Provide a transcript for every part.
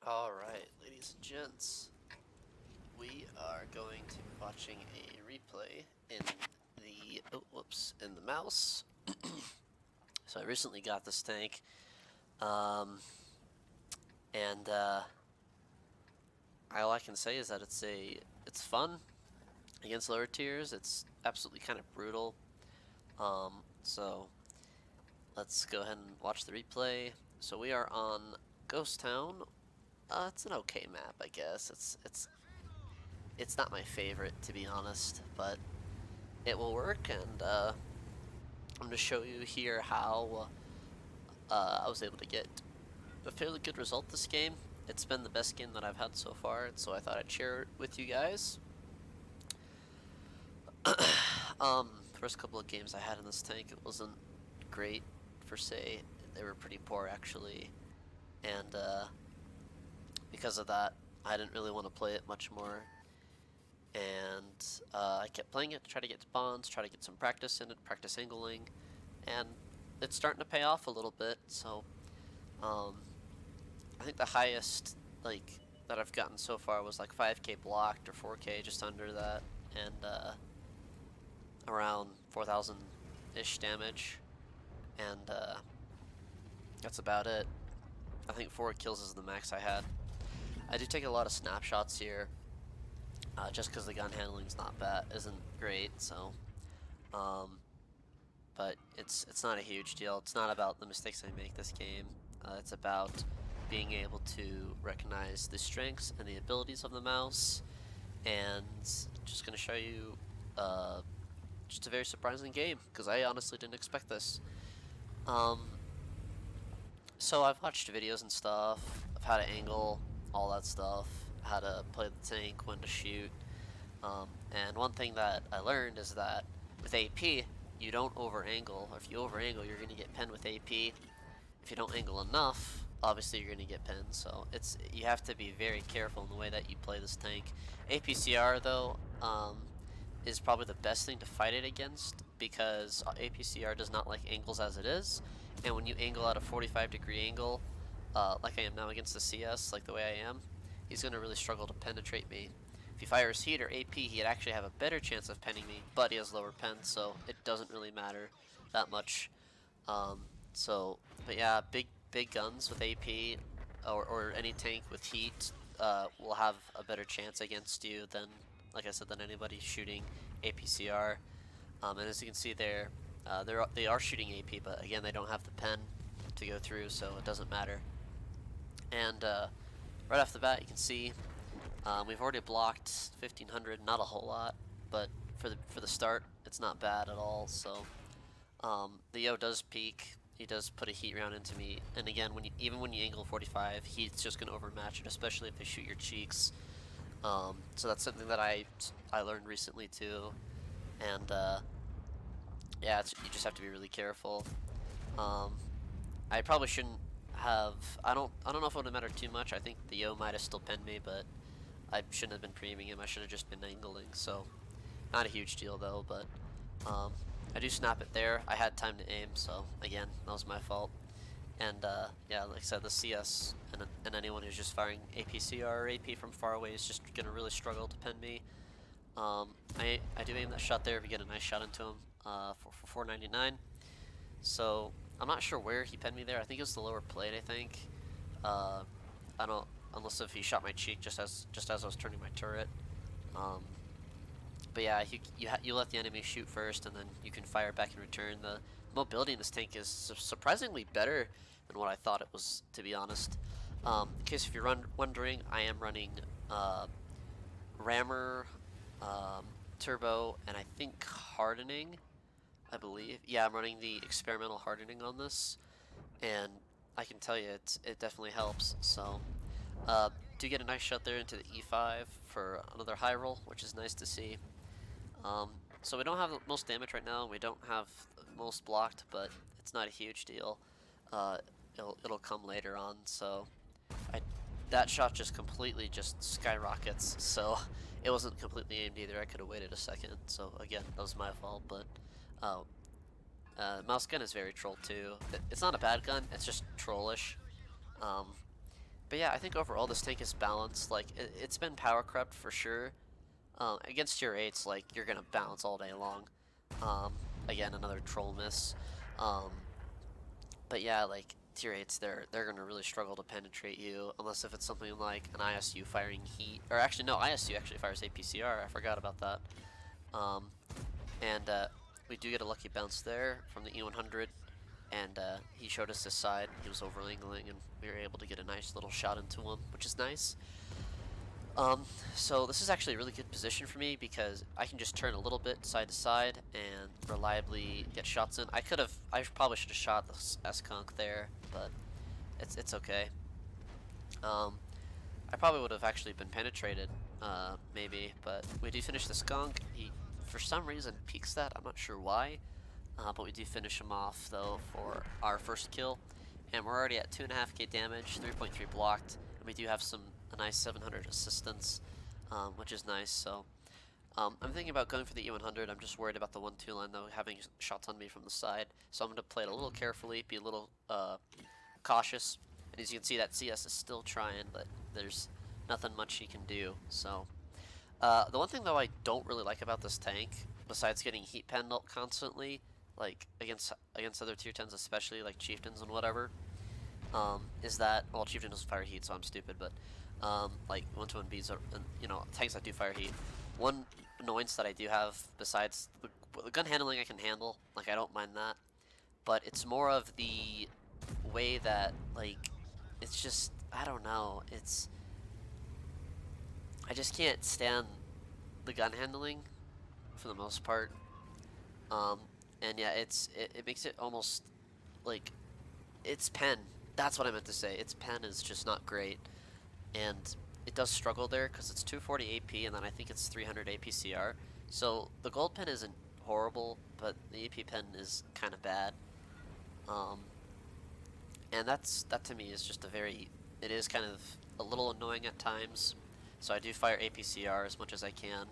Alright, ladies and gents, we are going to be watching a replay in in the mouse. So I recently got this tank, um, and all I can say is that it's fun against lower tiers. It's absolutely kind of brutal. So let's go ahead and watch the replay. So we are on Ghost Town. It's an okay map, I guess. It's not my favorite, to be honest, but it will work, and I'm going to show you here how I was able to get a fairly good result this game. It's been the best game that I've had so far, and so I thought I'd share it with you guys. First couple of games I had in this tank, it wasn't great, per se. They were pretty poor, actually, and because of that, I didn't really want to play it much more. And I kept playing it to try to get spawns, try to get some practice in it, practice angling, and it's starting to pay off a little bit. So I think the highest that I've gotten so far was like 5k blocked or 4k, just under that, and around 4,000-ish damage, and that's about it. I think 4 kills is the max I had. I do take a lot of snapshots here. Just because the gun handling's isn't great, so, but it's not a huge deal. It's not about the mistakes I make this game. It's about being able to recognize the strengths and the abilities of the mouse, and just going to show you just a very surprising game, because I honestly didn't expect this. So I've watched videos and stuff of how to angle, all that stuff, how to play the tank, when to shoot, and one thing that I learned is that with AP, you don't over-angle, or if you over-angle, you're going to get pinned with AP. If you don't angle enough, obviously you're going to get pinned, so you have to be very careful in the way that you play this tank. APCR, though, is probably the best thing to fight it against, because APCR does not like angles as it is, and when you angle at a 45-degree angle, like I am now against the CS, like the way I am, he's going to really struggle to penetrate me. If he fires heat or AP, he'd actually have a better chance of penning me, but he has lower pen, so it doesn't really matter that much. But yeah, big guns with AP, or any tank with heat, will have a better chance against you than, like I said, than anybody shooting APCR. And as you can see there, they are shooting AP, but again, they don't have the pen to go through, so it doesn't matter. And right off the bat, you can see we've already blocked 1,500, not a whole lot, but for the start, it's not bad at all. So the Yo does peek. He does put a heat round into me, and again, even when you angle 45, he's just gonna overmatch it, especially if they shoot your cheeks. So that's something that I learned recently too, and yeah, you just have to be really careful. I probably shouldn't have. I don't know if it would have mattered too much. I think the Yo might have still pinned me, but I shouldn't have been pre-aiming him. I should have just been angling. So not a huge deal though. But I do snap it there. I had time to aim, so again, that was my fault. And yeah, like I said, the CS and anyone who's just firing APCR or AP from far away is just gonna really struggle to pin me. I do aim that shot there. We get a nice shot into him for 499. So I'm not sure where he pinned me there. I think it was the lower plate. I think. I don't, unless if he shot my cheek just as I was turning my turret. But yeah, you let the enemy shoot first, and then you can fire back in return. The mobility in this tank is surprisingly better than what I thought it was, to be honest. In case if you're wondering, I am running rammer, turbo, and I think hardening, I believe. Yeah, I'm running the experimental hardening on this, and I can tell you it definitely helps. So do get a nice shot there into the E5 for another high roll, which is nice to see. So we don't have the most damage right now, we don't have the most blocked, but it's not a huge deal. It'll come later on, so that shot just completely just skyrockets, so it wasn't completely aimed either. I could have waited a second, so again, that was my fault, but mouse gun is very troll too. It's not a bad gun, it's just trollish. But yeah, I think overall this tank is balanced. Like it's been power crept for sure. Against tier 8s, like you're gonna bounce all day long. Um, Again, another troll miss. Um, but yeah, like tier 8s, they're gonna really struggle to penetrate you unless if it's something like an ISU firing heat, or actually no, ISU actually fires APCR. I forgot about that. Um, and we do get a lucky bounce there from the E100, and he showed us this side. He was over angling, and we were able to get a nice little shot into him, which is nice. So this is actually a really good position for me because I can just turn a little bit side to side and reliably get shots in. I probably should have shot the S-Conk there, but it's okay. I probably would have actually been penetrated, maybe, but we do finish the skunk. He, for some reason, peeks that. I'm not sure why, but we do finish him off though for our first kill, and we're already at 2.5k damage, 3.3 blocked, and we do have a nice 700 assistance, which is nice. So I'm thinking about going for the E100. I'm just worried about the 1-2 line though, having shots on me from the side. So I'm going to play it a little carefully, be a little cautious. And as you can see, that CS is still trying, but there's nothing much he can do. So the one thing though I don't really like about this tank, besides getting heat penned constantly, like against other tier 10s, especially like chieftains and whatever, is that, well, chieftain doesn't fire heat, so I'm stupid, but like 1-2-1Bs are, you know, tanks that do fire heat. One annoyance that I do have, besides the gun handling, I can handle, like I don't mind that, but it's more of the way that, like, it's just, I don't know, I just can't stand the gun handling for the most part. Um, and yeah, it makes it almost like its pen. That's what I meant to say. Its pen is just not great, and it does struggle there because it's 240 AP, and then I think it's 300 APCR. So the gold pen isn't horrible, but the AP pen is kind of bad. Um, and that to me is just it is kind of a little annoying at times. So I do fire APCR as much as I can.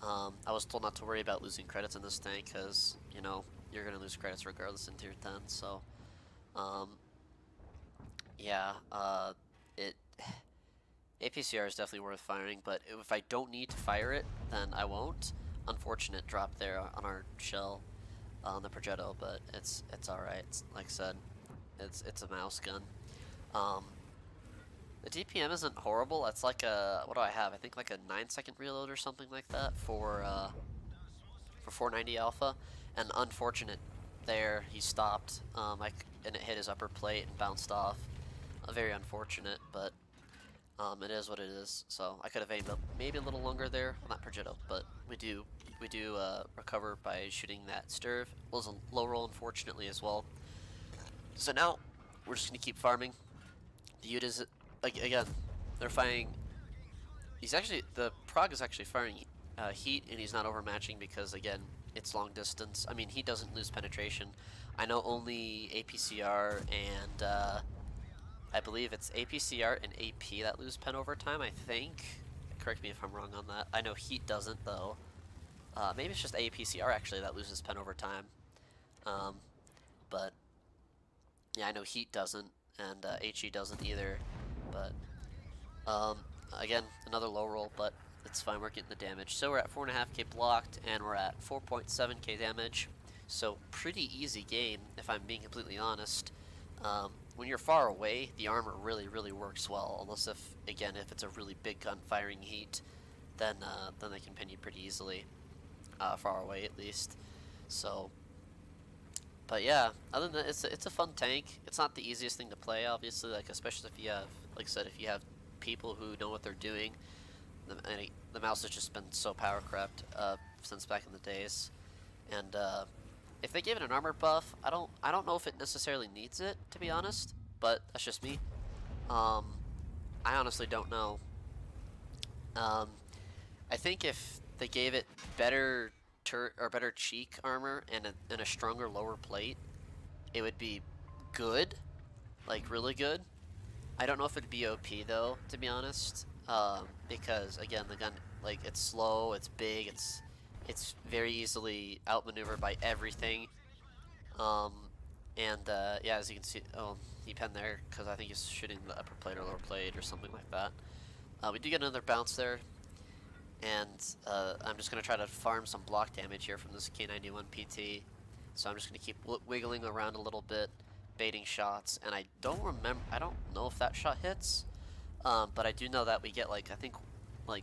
I was told not to worry about losing credits in this tank because, you know, you're going to lose credits regardless in tier 10. So, um, yeah, it APCR is definitely worth firing, but if I don't need to fire it, then I won't. Unfortunate drop there on our shell on the Progetto, but it's all right. Like I said, it's a mouse gun. Um, the DPM isn't horrible. It's like a, what do I have? I think like a 9-second reload or something like that for 490 alpha, and unfortunate there he stopped. And it hit his upper plate and bounced off. Very unfortunate, but it is what it is. So I could have aimed up maybe a little longer there on that Progetto, but we do recover by shooting that Sturv. It was a low roll, unfortunately, as well. So now we're just gonna keep farming. The Ute is, again, they're firing. The Prague is actually firing heat, and he's not overmatching because, again, it's long distance. I mean, he doesn't lose penetration. I know only APCR and I believe it's APCR and AP that lose pen over time, I think. Correct me if I'm wrong on that. I know heat doesn't, though. Maybe it's just APCR, actually, that loses pen over time. But, yeah, I know heat doesn't, and HE doesn't either. But, again, another low roll, but it's fine, we're getting the damage. So we're at 4.5k blocked, and we're at 4.7k damage. So pretty easy game, if I'm being completely honest. When you're far away, the armor really, really works well. Unless if it's a really big gun firing heat, then they can pin you pretty easily, far away at least. So, but yeah, other than that, it's a fun tank. It's not the easiest thing to play, obviously. Like especially if you have, like I said, if you have people who know what they're doing. The mouse has just been so power crept since back in the days, and if they gave it an armor buff, I don't know if it necessarily needs it, to be honest, but that's just me. I honestly don't know. I think if they gave it better better cheek armor and a stronger lower plate, it would be good, like really good. I don't know if it'd be OP though, to be honest, because again the gun, like, it's slow, it's big, it's very easily outmaneuvered by everything. Um, And yeah, as you can see, oh, he penned there because I think he's shooting the upper plate or lower plate or something like that. We do get another bounce there, and I'm just going to try to farm some block damage here from this K91 PT. So I'm just going to keep wiggling around a little bit, baiting shots, and I don't know if that shot hits, but I do know that we get like, I think I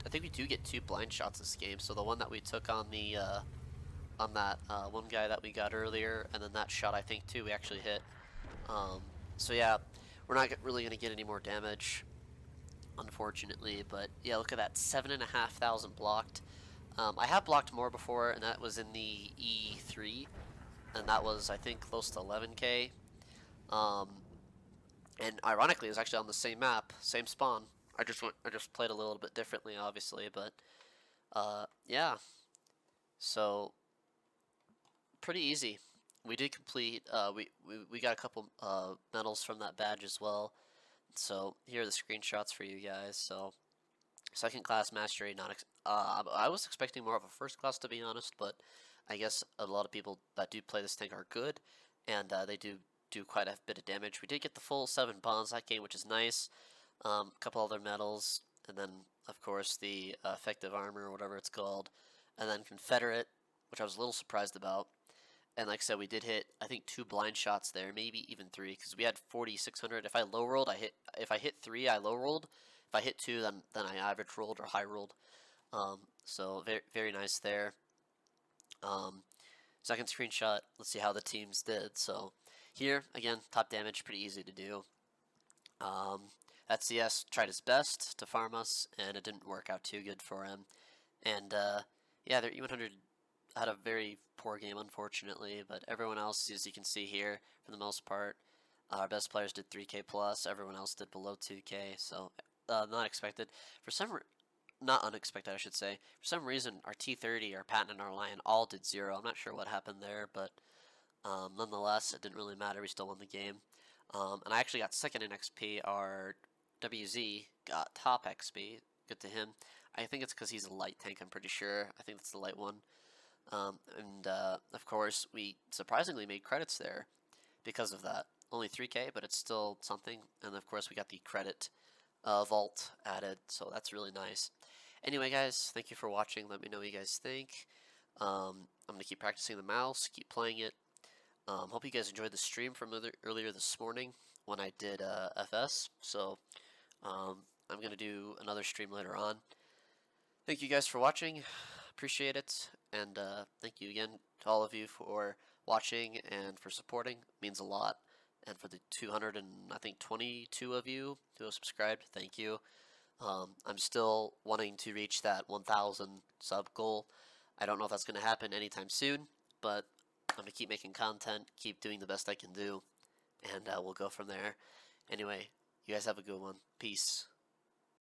think we do get 2 blind shots this game. So the one that we took on the, on that one guy that we got earlier, and then that shot I think too we actually hit. So yeah, we're not really going to get any more damage, unfortunately, but yeah, look at that, 7,500 blocked. I have blocked more before, and that was in the E3, and that was, I think, close to 11k. Um, and ironically, it was actually on the same map, same spawn. I just played a little bit differently, obviously, but yeah. So pretty easy. We did complete. We got a couple medals from that badge as well. So here are the screenshots for you guys. So second class mastery, I was expecting more of a first class, to be honest, but I guess a lot of people that do play this tank are good, and they do quite a bit of damage. We did get the full 7 bonds that game, which is nice. A couple other medals, and then of course the effective armor or whatever it's called, and then Confederate, which I was a little surprised about. And like I said, we did hit, I think, 2 blind shots there, maybe even 3, because we had 4,600. If I low rolled, if I hit 3, I low rolled. If I hit 2, then I average rolled or high rolled. So very very nice there. Um, Second screenshot. Let's see how the teams did. So here again, top damage, pretty easy to do. That CS tried his best to farm us, and it didn't work out too good for him. And yeah, their E100 had a very poor game, unfortunately, but everyone else, as you can see here, for the most part, our best players did 3k plus. Everyone else did below 2k, so not expected. Not unexpected, I should say. For some reason, our T30, our Patton, and our Lion all did 0. I'm not sure what happened there, but nonetheless, it didn't really matter. We still won the game. And I actually got second in XP. Our WZ got top XP. Good to him. I think it's because he's a light tank, I'm pretty sure. I think it's the light one. And of course, we surprisingly made credits there because of that. Only 3k, but it's still something. And of course, we got the credit vault added, so that's really nice. Anyway, guys, thank you for watching. Let me know what you guys think. I'm going to keep practicing the mouse, keep playing it. Hope you guys enjoyed the stream from earlier this morning when I did FS. So I'm going to do another stream later on. Thank you guys for watching. Appreciate it. And thank you again to all of you for watching and for supporting. It means a lot. And for the 222 of you who have subscribed, thank you. I'm still wanting to reach that 1,000 sub goal. I don't know if that's going to happen anytime soon, but I'm going to keep making content, keep doing the best I can do, and we'll go from there. Anyway, you guys have a good one. Peace.